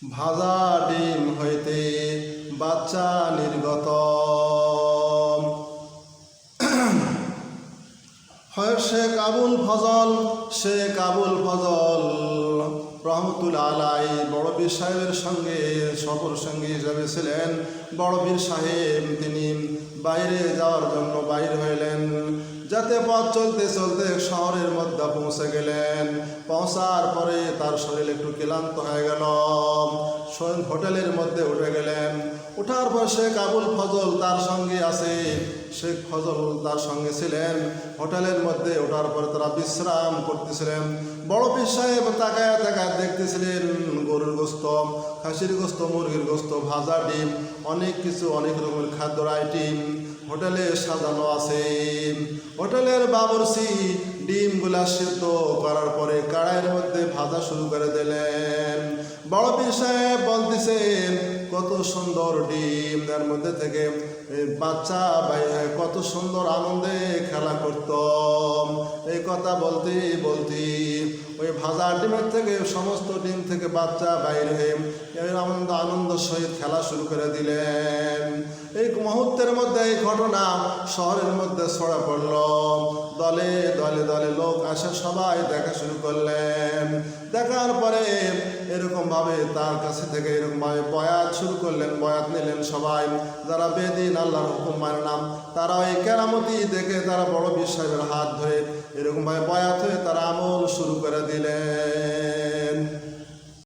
ভাজা ডিম হইতে বাচ্চা নির্গত। শেখ আবুল ফজল রহমতুল্লাহ আলাই বড় পীর সাহেবের সঙ্গে সফর সঙ্গী হিসাবে ছিলেন। বড় পীর সাহেব তিনি বাইরে যাওয়ার জন্য বাইর হইলেন। যাতে পথ চলতে চলতে শহরের মধ্যে পৌঁছে গেলেন। পৌঁছার পরে তার শরীর একটু ক্লান্ত হয়ে গেল। হোটেলের মধ্যে উঠে গেলেন। ওঠার পর শেখ আবুল ফজল তার সঙ্গে আছে। শেখ ফজল তার সঙ্গে ছিলেন। হোটেলের মধ্যে ওঠার পরে তারা বিশ্রাম করতেছিলেন। বড় পীর সাহেব তাকায় তাকায় দেখতেছিলেন গরুর গোস্ত, খাসির গোস্ত, মুরগির গোস্ত, ভাজা ডিম, অনেক কিছু, অনেক রকমের খাদ্যর আইটেম হোটেলে সাজানো আছে। হোটেলের বাবুর্চি ডিমগুলা সিদ্ধ করার পরে কড়াইয়ের মধ্যে ভাজা শুরু করে দিলেন। বড় পীর সাহেব বলতেছেন, কত সুন্দর ডিম, তার মধ্যে থেকে বাচ্চা কত সুন্দর আনন্দে খেলা করত। এই কথা বলতে বলতে ওই ভাজা ডিমের থেকে, সমস্ত ডিম থেকে বাচ্চা বাইরে হয়ে আনন্দ সহিত খেলা শুরু করে দিলেন। এই মুহূর্তের মধ্যে এই ঘটনা শহরের মধ্যে ছড়া পড়ল। দলে দলে দলে লোক আসে, সবাই দেখা শুরু করলেন। দেখার পরে এরকমভাবে তার কাছে থেকে এরকমভাবে বয়াত শুরু করলেন, বয়াত নিলেন সবাই। যারা বেদিন, আল্লাহর হুকুম মানে না, তারা ওই কেরামতি দেখে তারা বড় পীর সাহেবের হাত ধরে এরকমভাবে বয়াত হয়ে তারা আমল শুরু করে দিলেন।